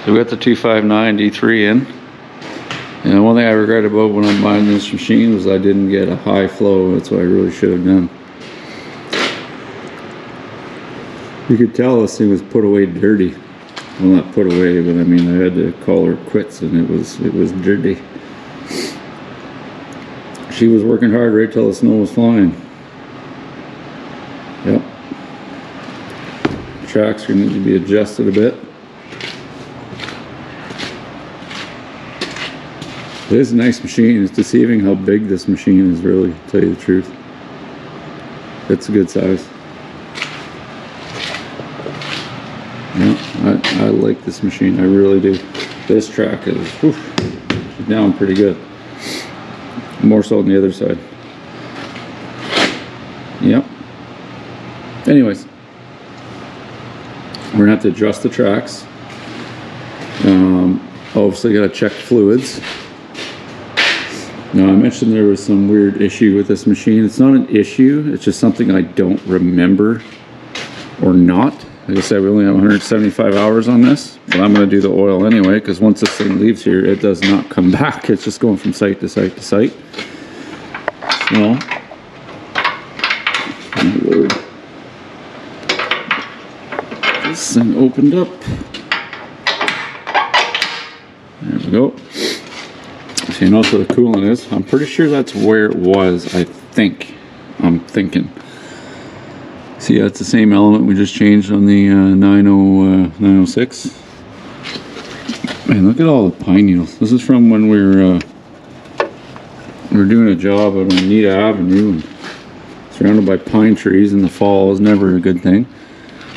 So we got the 259 D3 in. And one thing I regret about when I'm buying this machine was I didn't get a high flow. That's what I really should have done. You could tell this thing was put away dirty. Well, not put away, but I mean I had to call her quits, and it was dirty. She was working hard right till the snow was flying. Yep. Tracks are going to need to be adjusted a bit. It is a nice machine. It's deceiving how big this machine is, really, to tell you the truth. It's a good size. Yeah, I like this machine. I really do. This track is down pretty good. More so on the other side. Yep. Anyways, we're gonna have to adjust the tracks. Obviously, gotta check fluids. Now, I mentioned there was some weird issue with this machine. It's not an issue. It's just something I don't remember or not. Like I said, we only have 175 hours on this, but I'm going to do the oil anyway, because once this thing leaves here, it does not come back. It's just going from site to site to site. So, this thing opened up. There we go. So you notice where the coolant is. I'm pretty sure that's where it was, I think. I'm thinking. See, that's the same element we just changed on the 906. Man, look at all the pine needles. This is from when we were doing a job on Oneida Avenue and surrounded by pine trees in the fall. Is never a good thing.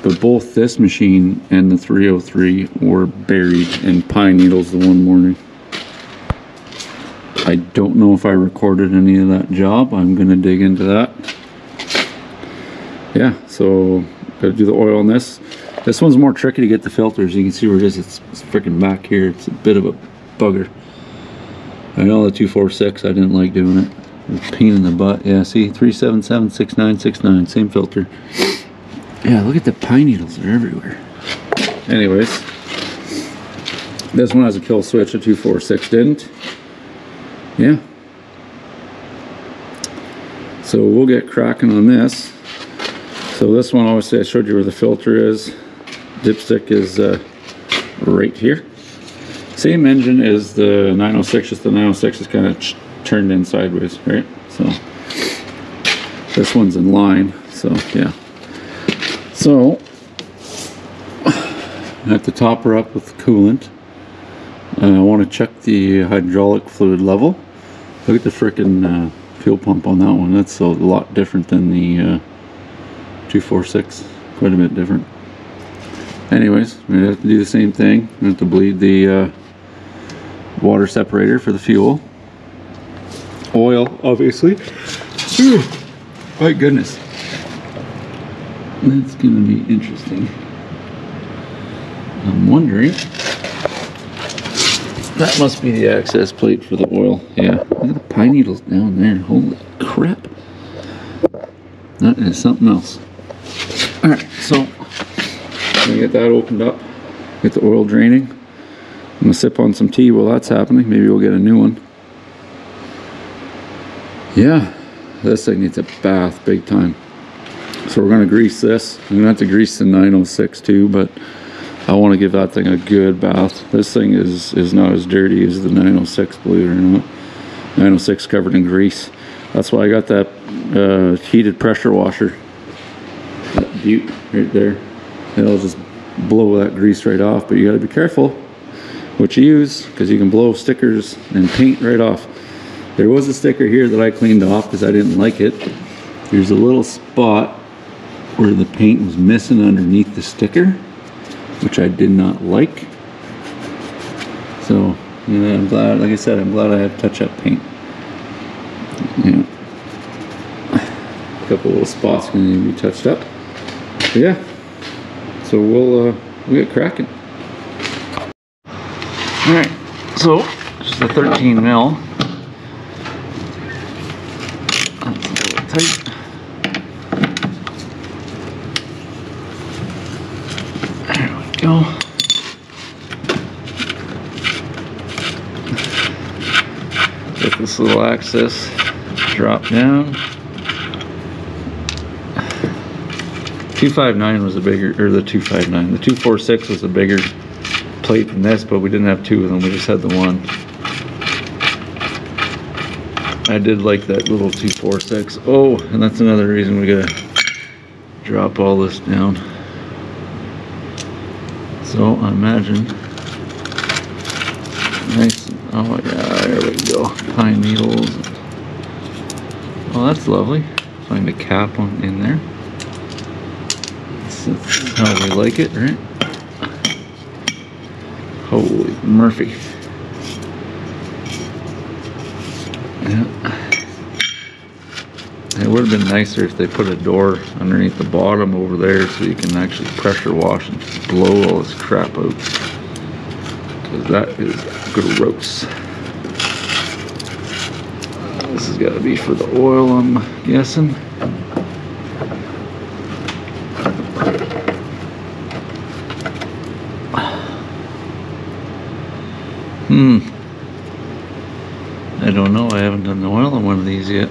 But both this machine and the 303 were buried in pine needles the one morning. I don't know if I recorded any of that job. I'm going to dig into that. Yeah, so gotta do the oil on this. This one's more tricky to get the filters. You can see where it is. It's freaking back here. It's a bit of a bugger. I know the 246, I didn't like doing it. It was a pain in the butt. Yeah, see, 377-6969, same filter. Yeah, look at the pine needles, they're everywhere. Anyways, this one has a kill switch, a 246 didn't. Yeah. So we'll get cracking on this. So this one, obviously I showed you where the filter is. Dipstick is right here. Same engine as the 906, just the 906 is kind of turned in sideways, right? So this one's in line, so yeah. So I have to top her up with coolant. I want to check the hydraulic fluid level. Look at the frickin' fuel pump on that one. That's a lot different than the 246, quite a bit different. Anyways, we have to do the same thing. We have to bleed the water separator for the fuel. Oil, obviously. Ooh, my goodness. That's gonna be interesting. I'm wondering. That must be the access plate for the oil. Yeah, look at the pine needles down there. Holy crap. That is something else. Alright, so I'm gonna get that opened up, get the oil draining. I'm gonna sip on some tea while that's happening. Maybe we'll get a new one. Yeah, this thing needs a bath big time. So we're gonna grease this. I'm gonna have to grease the 906 too, but I want to give that thing a good bath. This thing is not as dirty as the 906, believe it or not. 906 covered in grease. That's why I got that heated pressure washer. That butte right there. It'll just blow that grease right off, but you gotta be careful what you use, because you can blow stickers and paint right off. There was a sticker here that I cleaned off because I didn't like it. There's a little spot where the paint was missing underneath the sticker, which I did not like. So, yeah, I'm glad, like I said, I'm glad I have touch-up paint. Yeah. A couple little spots going to need to be touched up. But yeah, so we'll get cracking. Alright, so, just a 13 mil. That's a little tight. There we go. nice little access. Drop down. 259 was a bigger, or the 259. The 246 was a bigger plate than this, but we didn't have two of them. We just had the one. I did like that little 246. Oh, and that's another reason we gotta drop all this down. So I imagine nice. Oh yeah, there we go. Pine needles. Oh, that's lovely. Find a cap on in there. That's how we like it, right? Holy Murphy. Yeah. It would have been nicer if they put a door underneath the bottom over there so you can actually pressure wash and blow all this crap out. Because that is gross. This has got to be for the oil, I'm guessing. I don't know, I haven't done the oil on one of these yet.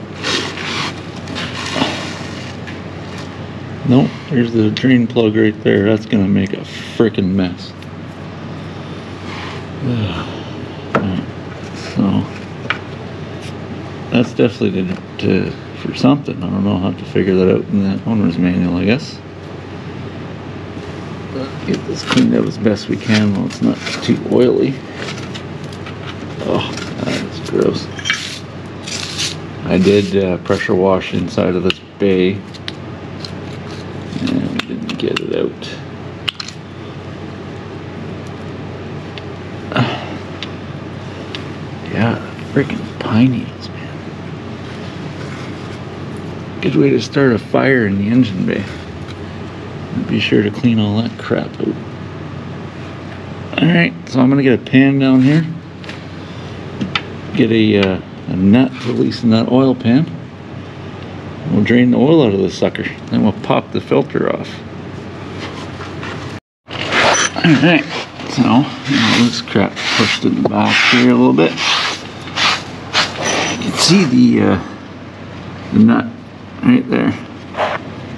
Nope, there's the drain plug right there. That's gonna make a freaking mess. Right. So that's definitely for something. I don't know how to figure that out in the owner's manual, I guess. Get this cleaned up as best we can while it's not too oily. Oh, that is gross. I did pressure wash inside of this bay, and we didn't get it out. Yeah, freaking pine needles, man. Good way to start a fire in the engine bay. Be sure to clean all that crap out. Alright, so I'm going to get a pan down here. Get a nut release in that oil pan. We'll drain the oil out of the sucker. Then we'll pop the filter off. Alright, so this crap pushed in the back here a little bit. You can see the nut right there.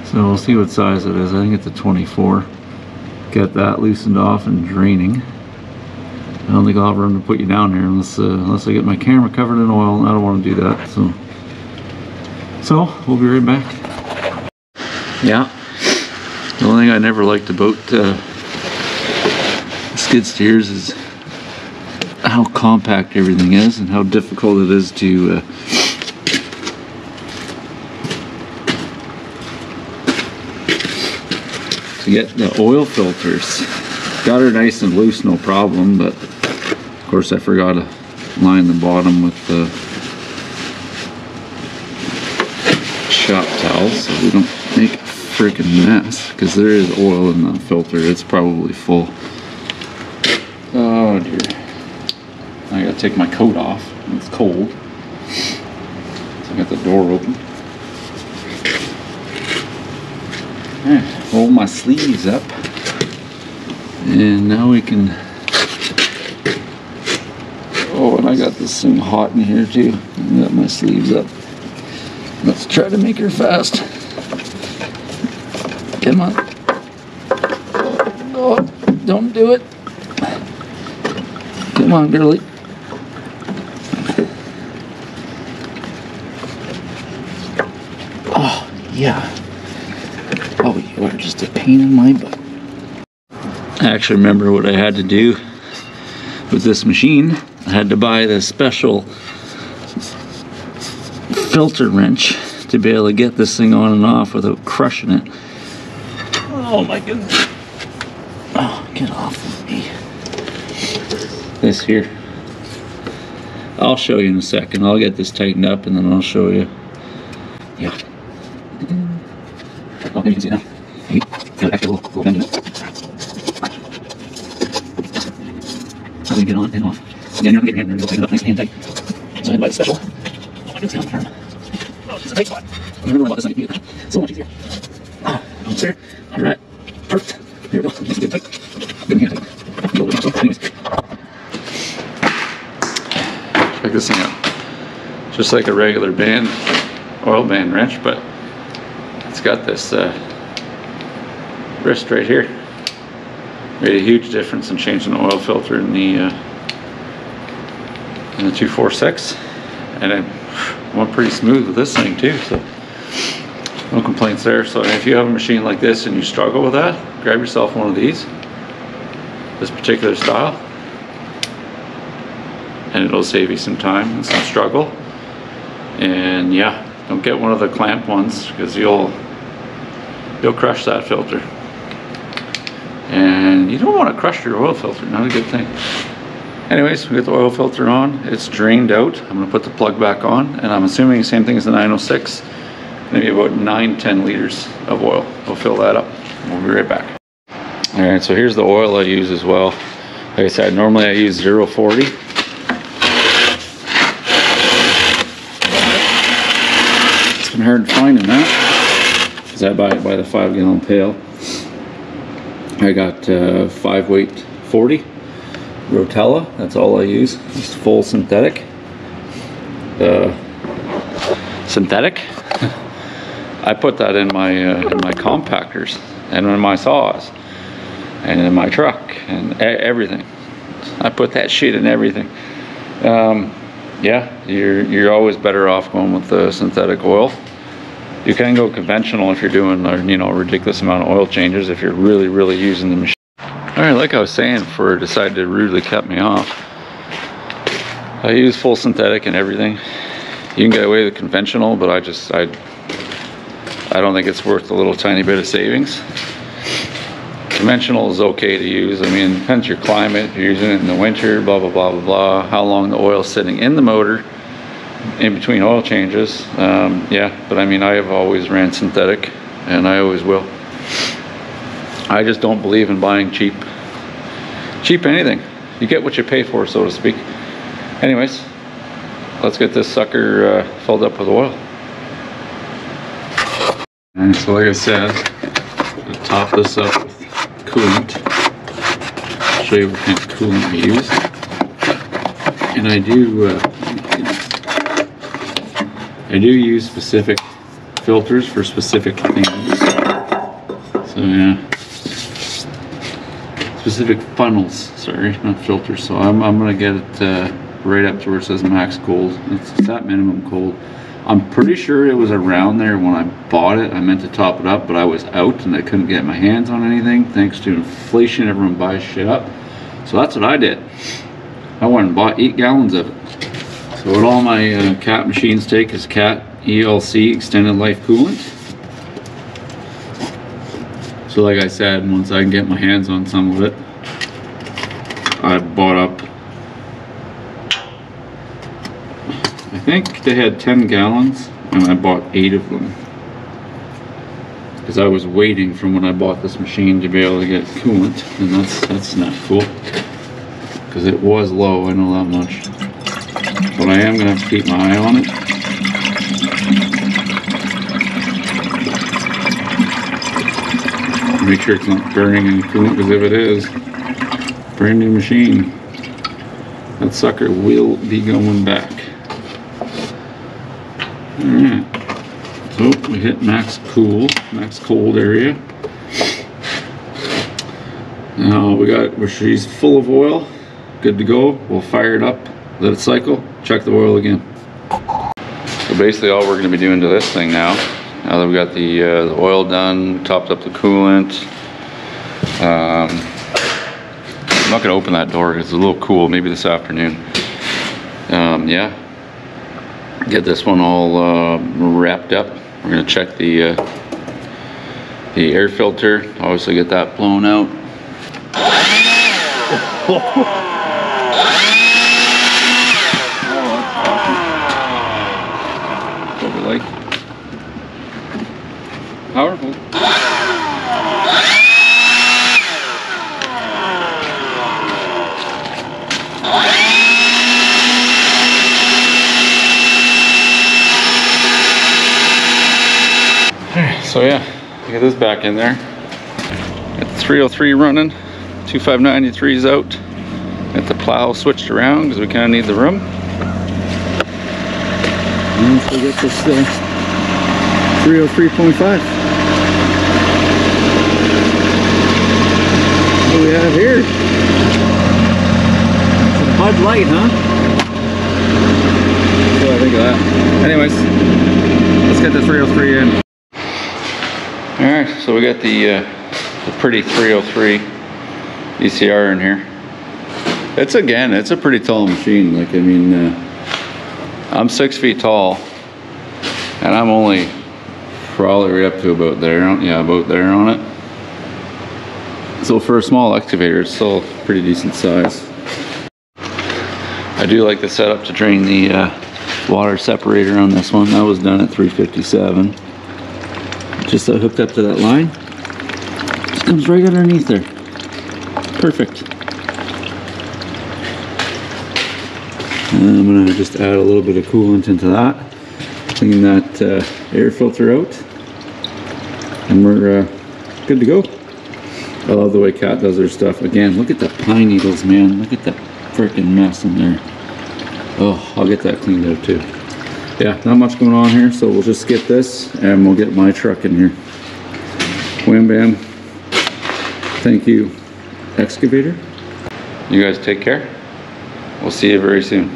So we'll see what size it is. I think it's a 24. Get that loosened off and draining. I don't think I'll have room to put you down here unless I get my camera covered in oil, and I don't want to do that. So we'll be right back. Yeah. The only thing I never liked about skid steers is how compact everything is and how difficult it is to get the oil filters. Got her nice and loose, no problem, but of course I forgot to line the bottom with the shop towel so we don't make a freaking mess, because there is oil in the filter. It's probably full. Oh dear. I gotta take my coat off. It's cold. So I got the door open. Roll my sleeves up, and now we can. Oh, and I got this thing hot in here too. I got my sleeves up. Let's try to make her fast. Come on. Oh, don't do it. Come on, girlie. Oh, yeah. Oh, you are just a pain in my butt. I actually remember what I had to do with this machine. I had to buy this special filter wrench to be able to get this thing on and off without crushing it. Oh my goodness. Oh, get off of me. This here. I'll show you in a second. I'll get this tightened up and then I'll show you. Yeah. Oh, there you can see it now. Got extra little bend in it. So we can get on and off. Again, you're not getting your hand there, you'll tighten it up nice and tight. So I had to buy the special. Oh, it's down firm. Oh, it's a tight spot. I never know about this on your computer. So much easier. Oh, sir. Alright. Perfect. Here we go. Nice and good tight. Good hand tight. Anyways. Check this thing out. just like a regular oil band wrench, but it's got this wrist right here. Made a huge difference in changing the oil filter in the 246, and it went pretty smooth with this thing too, so no complaints there. So if you have a machine like this and you struggle with that, grab yourself one of these, this particular style, and it'll save you some time and some struggle. And yeah, don't get one of the clamp ones, because you'll crush that filter, and you don't want to crush your oil filter. Not a good thing. Anyways, we get the oil filter on, it's drained out. I'm going to put the plug back on, and I'm assuming the same thing as the 906, maybe about 9-10 liters of oil. We'll fill that up. We'll be right back. Alright, so here's the oil I use as well. Like I said, normally I use 040. It's been hard finding that, because I buy it by the 5-gallon pail. I got 5-weight 40 Rotella, that's all I use. Just full synthetic. I put that in my compactors and in my saws and in my truck and everything. I put that shit in everything. Yeah, you're always better off going with the synthetic oil. You can go conventional if you're doing a ridiculous amount of oil changes, if you're really using the machine. Alright, like I was saying before it decided to rudely cut me off, I use full synthetic and everything. You can get away with conventional, but I don't think it's worth a little tiny bit of savings. Conventional is okay to use. I mean, it depends your climate. If you're using it in the winter, blah blah blah blah blah, how long the oil's sitting in the motor in between oil changes. Yeah, but I mean, I have always ran synthetic, and I always will. I just don't believe in buying cheap anything. You get what you pay for, so to speak. Anyways, let's get this sucker filled up with oil. And so like I said, I'm going to top this up with coolant. I'll show you what kind of coolant I use. And I do use specific filters for specific things. So yeah. Specific funnels, sorry, not filters. So I'm gonna get it right up to where it says max cold. It's that minimum cold. I'm pretty sure it was around there when I bought it. I meant to top it up, but I was out and I couldn't get my hands on anything. Thanks to inflation, everyone buys shit up. So that's what I did. I went and bought 8 gallons of it. So what all my cat machines take is cat ELC, extended life coolant. So like I said, once I can get my hands on some of it, I bought up, I think they had 10 gallons, and I bought 8 of them. Because I was waiting from when I bought this machine to be able to get coolant, and that's not cool. Because it was low, I know that much. But I am going to have to keep my eye on it. Make sure it's not burning any coolant, because if it is, brand new machine, that sucker will be going back. Alright, so we hit max cold area. Now she's full of oil, good to go. We'll fire it up, let it cycle, check the oil again. So basically all we're going to be doing to this thing now that we got the oil done, topped up the coolant. I'm not going to open that door because it's a little cool, maybe this afternoon. Yeah, get this one all wrapped up. We're going to check the air filter, obviously get that blown out. What we like. Powerful. So yeah, get this back in there. Got the 303 running, 2593's out. Got the plow switched around because we kind of need the room. And let's go get this 303.5. What do we have here? Some Bud Light, huh? What do I think of that? Anyways, let's get the 303 in. Alright, so we got the pretty 303 ECR in here. It's a pretty tall machine. Like, I mean, I'm 6 feet tall, and I'm only probably right up to about there. Yeah, about there on it. So for a small excavator, it's still pretty decent size. I do like the setup to drain the water separator on this one. That was done at 357. Just hooked up to that line. Just comes right underneath there. Perfect. And I'm gonna just add a little bit of coolant into that. Clean that air filter out. And we're good to go. I love the way Kat does her stuff. Again, look at the pine needles, man. Look at that freaking mess in there. Oh, I'll get that cleaned out too. Yeah, not much going on here, so we'll just skip this and we'll get my truck in here. Wham bam. Thank you, Excavator. You guys take care. We'll see you very soon.